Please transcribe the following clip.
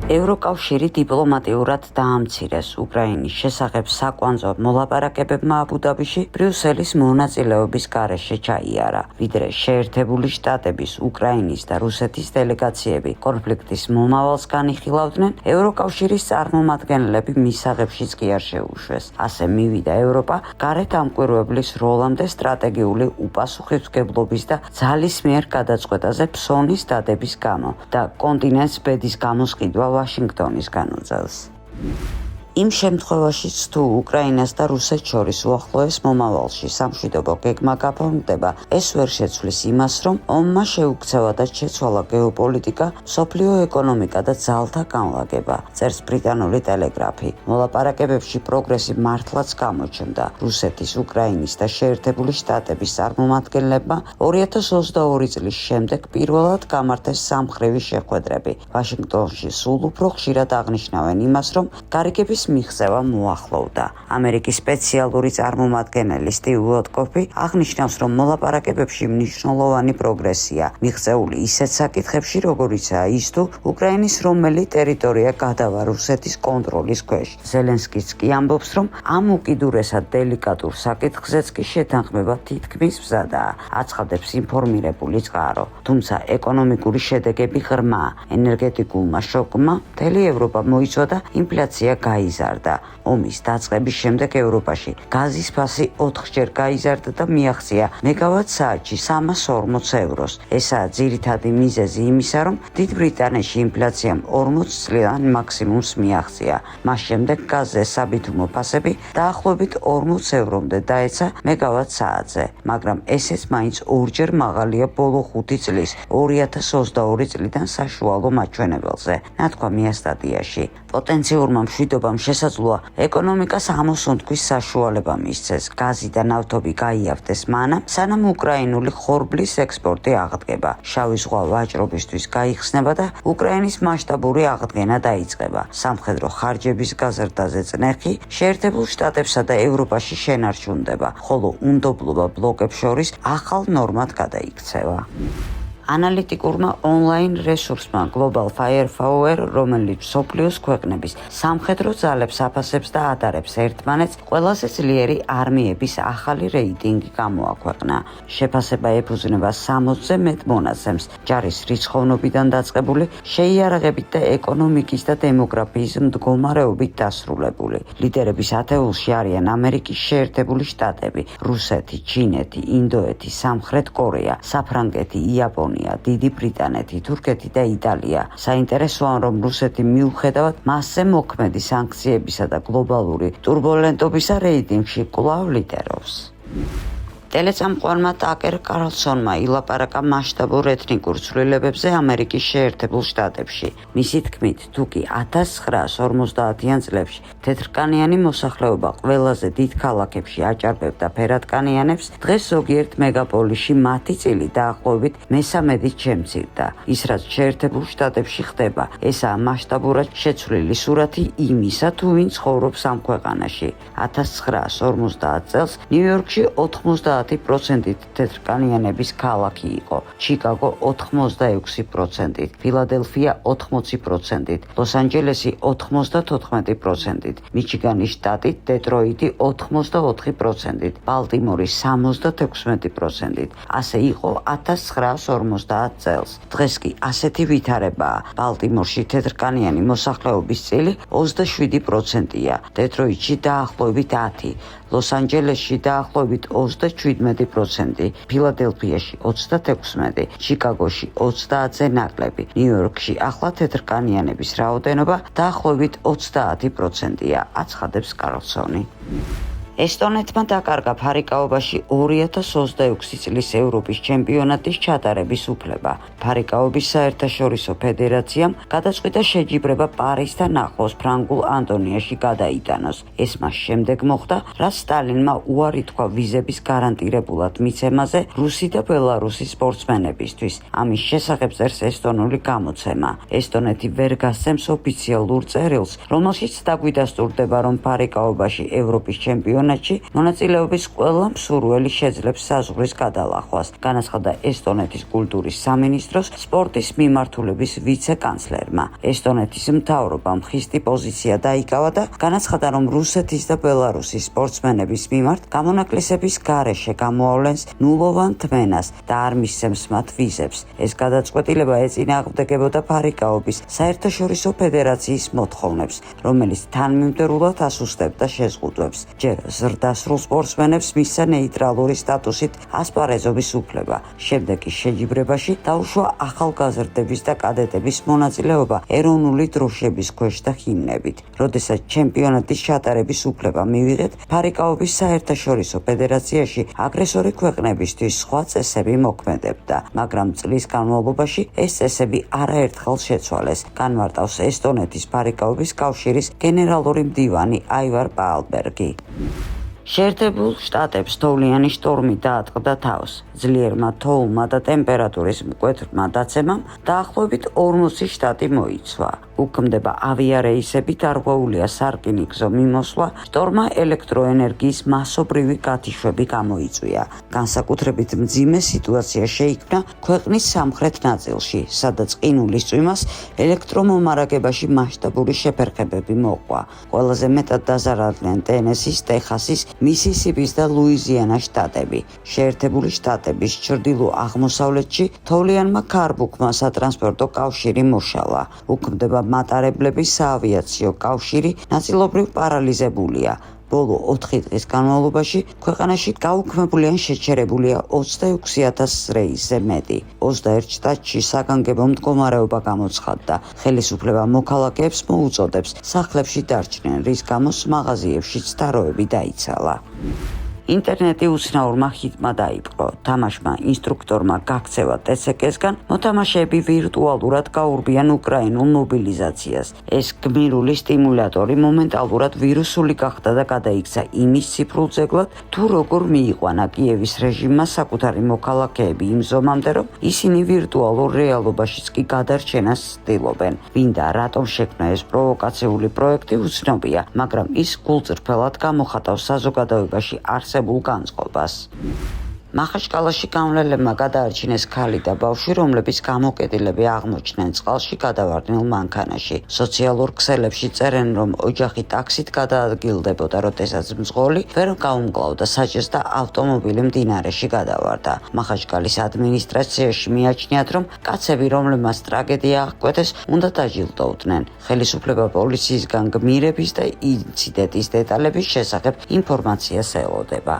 ევროკავშირი დიპლომატიურად დაამცირეს უკრაინის შესახებ საკვანძო მოლაპარაკებებმა აბუ-დაბიში ბრიუსელის მონაწილეობის გარეშე ჩაიარა, ვიდრე შეერთებული შტატების, უკრაინის და რუსეთის დელეგაციები კონფლიქტის მომავალს განიხილავდნენ, ევროკავშირის წარმომადგენლები მისაღებშიც კი არ შეუშვეს. ასე მივიდა ევროპა გარეთ ამკვირვებლის როლამდე სტრატეგიული უპასუხისმგებლობის და ძალისმიერ გადაწყვეტაზე ფსონის დადების გამო და კონტინენტს ბედის გამოსყიდვა ვაშინგტონისგან უწევს. იმ შემთხვევაშიც თუ უკრაინას და რუსეთს შორის უახლოეს მომავალში სამშვიდობო გეგმა გაფორმდება, ეს ვერ შეცვლის იმას, რომ ომმა შეუქცევა და შეცვალა გეოპოლიტიკა, მსოფლიო ეკონომიკა და ძალთა განლაგება, წერს ბრიტანული ტელეგრაფი. მოლაპარაკებებში პროგრესი მართლაც გამოჩნდა. რუსეთის, უკრაინის და შეერთებული შტატების წარმომადგენლებმა 2022 წლის შემდეგ პირველად გამართეს სამხრივი შეხვედრები. ვაშინგტონში სულ უფრო ხშირად აღნიშნავენ იმას, რომ გარიგების მიღწევა მოახლოვდა. ამერიკის სპეციალური წარმომადგენელი სტივ უოტკოფი აღნიშნავს, რომ მოლაპარაკებებში მნიშვნელოვანი პროგრესია მიღწეული ისეთ საკითხებში, როგორიცაა ის თუ უკრაინის რომელი ტერიტორია გადავა რუსეთის კონტროლის ქვეშ. ზელენსკიც კი ამბობს, რომ ამ უკიდურესად დელიკატურ საკითხზეც კი შეთანხმება თითქმის მზადაა, აცხადებს ინფორმირებული წყარო. თუმცა ეკონომიკური შედეგები ღრმაა. ენერგეტიკულმა შოკმა მთელი ევროპა მოიცვა და ინფლაცია გაიზარდა. ომის დაწყების შემდეგ ევროპაში გაზის ფასი 4-ჯერ გაიზარდა და მიაღწია მეგავატ საათში 340 ევროს. ესაა ძირითადი მიზეზი იმისა, რომ დიდ ბრიტანეთში ინფლაციამ 40 წლიან მაქსიმუმს მიაღწია. მას შემდეგ გაზზე საბითუმო ფასები დაახლოებით 40 ევრომდე დაეცა მეგავატ საათზე, მაგრამ ესეც მაინც 2-ჯერ მაღალია ბოლო 5 წლის 2022 წლიდან საშუალო მაჩვენებელზე, ნათქვამია სტატიაში. პოტენციურმა მშვიდობამ შესაძლოა ეკონომიკას ამოსუნთქვის საშუალება მისცეს. გაზი და ნავთობი გაიავდეს მანამ, სანამ უკრაინული ხორბლის ექსპორტი აღდგება. შავი ზღვა ვაჭრობისთვის გაიხსნება და უკრაინის მასშტაბური აღდგენა დაიწყება. სამხედრო ხარჯების გაზრდაზე წნეხი შეერთებულ შტატებსა და ევროპაში შენარჩუნდება, ხოლო უნდობლობა ბლოკებს შორის ახალ ნორმად გადაიქცევა. ანალიტიკურმა ონლაინ რესურსმა Global Firepower, რომელიც მსოფლიოს ქვეყნების სამხედრო ძალებს აფასებს და ატარებს ერთმანეთს, ყველაზე ძლიერი არმიების ახალი რეიტინგი გამოაქვეყნა. შეფასება ეფუძნება 60-ზე მეტ მონაცემს, ჯარის რიცხოვნობიდან დაწყებული, შეიარაღებით და ეკონომიკის და დემოგრაფიის მდგომარეობით დასრულებული. ლიდერების ათეულში არიან ამერიკის შეერთებული შტატები, რუსეთი, ჩინეთი, ინდოეთი, სამხრეთ კორეა, საფრანგეთი, იაპონია, დიდი ბრიტანეთი, თურქეთი და იტალია. საინტერესოა, რომ რუსეთი მიუხედავად მასზე მოქმედი სანქციებისა და გლობალური ტურბულენტობისა რეიტინგში კვლავ ლიდერობს. ტელეწამყვანმა ტაკერ კარლსონმა ილაპარაკა მასშტაბურ ეთნიკურ ცვლილებებზე ამერიკის შეერთებულ შტატებში. მისი თქმით, თუკი 1950-იან წლებში თეთრკანიანი მოსახლეობა ყველაზე დიდ ქალაქებში აჭარბებდა ფერადკანიანებს, დღეს ზოგიერთ მეგაპოლისში მათი წილი დაახლოებით მესამედით შემცირდა. ის, რაც შეერთებულ შტატებში ხდება, ესაა მასშტაბურად შეცვლილი სურათი იმისა, თუ ვინ ცხოვრობს ამ ქვეყანაში. 1950 წელს ნიუ-იორკში 90% თეთრკანიანების ქალაქი იყო, ჩიკაგო 86%, ფილადელფია 80%, ლოს-ანჯელესი 94%, მიჩიგანის შტატი დეტროიტი 84%, ბალტიმორი 76%. ასე იყო 1950 წელს. დღეს კი ასეთი ვითარებაა. ბალტიმორში თეთრკანიანი მოსახლეობის წილი 27%-ია, დეტროიტში დაახლოებით 10%, ლოს-ანჯელესში დაახლოებით 37%, ფილადელფიაში 36%, ჩიკაგოში 30-ზე ნაკლები, ნიუ-იორკში ახლა თეთრკანიანების რაოდენობა დაახლოებით 30%-ია, აცხადებს კარლსონი. ესტონეთმა დაკარგა ფარიკაობაში 2026 წლის ევროპის ჩემპიონატის ჩატარების უფლება. ფარიკაობის საერთაშორისო ფედერაციამ გადაწყვიტა შეჯიბრება პარიზთან ახლოს ფრანგულ ანტონიაში გადაიტანოს. ეს მას შემდეგ მოხდა, რაც სტალინმა უარი თქვა ვიზების გარანტირებულად მიცემაზე რუსი და ბელარუსი სპორტსმენებისთვის. ამის შესახებ წერს ესტონური გამოცემა. ესტონეთი ვერ გასცემს ოფიციალურ წერილს, რომელშიც დაგვიდასტურდება, რომ ფარიკაობაში ევროპის ჩემპიონატი ჩემპიონატში მონაწილეობის ყველა მსურველი შეძლებს საზღვრის გადალახვას, განაცხადა ესტონეთის კულტურის სამინისტროს სპორტის მიმართულების ვიცე-კანცლერმა. ესტონეთის მთავრობამ ხისტი პოზიცია დაიკავა და განაცხადა, რომ რუსეთის და ბელარუსის სპორტსმენების მიმართ გამონაკლისების გარეშე გამოავლენს ნულოვან თმენას და არ მისცემს მათ ვიზებს. ეს გადაწყვეტილება ეწინააღმდეგებოდა ფარიკაობის საერთაშორისო ფედერაციის მოთხოვნებს, რომელიც თანმიმდევრულად ასუსტებდა შეზღუდვებს. ჯერ ზრდასრულ სპორტსმენებს მისცა ნეიტრალური სტატუსით ასპარეზობის უფლება. შემდეგ კი შეჯიბრებაში დაუშვა ახალგაზრდების და კადეტების მონაწილეობა ეროვნული დროშების ქვეშ და ჰიმნებით. როდესაც ჩემპიონატის ჩატარების უფლება მივიღეთ, ფარიკაობის საერთაშორისო ფედერაციაში აგრესორი ქვეყნებისთვის სხვა წესები მოქმედებდა, მაგრამ წლის განმავლობაში ეს წესები არაერთხელ შეცვალეს, განმარტავს ესტონეთის ფარიკაობის კავშირის გენერალური მდივანი აივარ პაალბერგი. შეერთებულ შტატებს თოვლიანი შტორმი დაატყდა თავს. ძლიერმა თოვლმა და ტემპერატურის მკვეთრმა დაცემამ დაახლოებით 40 შტატი მოიცვა. უქმდება ავიარეისები, დარღვეულია სარკინიგზო მიმოსვლა, შტორმმა ელექტროენერგიის მასობრივი გათიშვები გამოიწვია. განსაკუთრებით მძიმე სიტუაცია შეიქმნა ქვეყნის სამხრეთ ნაწილში, სადაც ყინულის წვიმას ელექტრომომარაგებაში მასშტაბური შეფერხებები მოყვა. ყველაზე მეტად დაზარალდნენ ტენესის, ტეხასის, მისისიპის და ლუიზიანას შტატები. შეერთებული შტატების ჩრდილო-აღმოსავლეთში თოვლიანმა ქარბუქმა სატრანსპორტო კავშირი მოშალა. უქმდება მატარებლების საავიაციო კავშირი ნაწილობრივ პარალიზებულია. ბოლო 4 დღის განმავლობაში ქვეყანაში გაუქმებული ან შეჩერებულია 26,000 რეისზე მეტი. 21 შტატში საგანგებო მდგომარეობა გამოცხადდა. ხელისუფლება მოქალაქეებს მოუწოდებს სახლებში დარჩნენ, რის გამოც მაღაზიებშიც თაროები დაიცალა. ინტერნეტი უცნაურმა ჰიტმა დაიპყრო. თამაშმა ინსტრუქტორმა გაქცევა TCK-სგან, მოთამაშეები ვირტუალურად გაურბიან უკრაინულ მობილიზაციას. ეს გმირული სტიმულატორი მომენტალურად ვირუსული გახდა და გადაიქცა იმის ციფრულ ძეგლად, თუ როგორ მიიყვანა კიევის რეჟიმმა საკუთარი მოქალაქეები იმ ზომამდე, რომ ისინი ვირტუალურ რეალობაშიც კი გადარჩენას ცდილობენ. ვინ და რატომ შექმნა ეს პროვოკაციული პროექტი უცნობია, მაგრამ ის გულწრფელად გამოხატავს საზოგადოებაში განწყობას. მახაშკალაში გამლელებმა გადაარჩინეს ქალი და ბავშვი, რომლებიც გამოკეტილები აღმოჩნდნენ წყალში გადავარდნილ მანქანაში. სოციალურ ქსელებში წერენ, რომ ოჯახი ტაქსით გადაადგილდებოდა, როდესაც მძღოლი ვერ გაუმკლავდა საჭეს და ავტომობილი მდინარეში გადავარდა. მახაშკალის ადმინისტრაციაში მიაჩნიათ, რომ კაცები, რომლებმაც ტრაგედია აღკვეთეს, უნდა დაჯილდოვდნენ. ხელისუფლება პოლიციისგან გმირების და ინციდენტის დეტალების შესახებ ინფორმაციას ელოდება.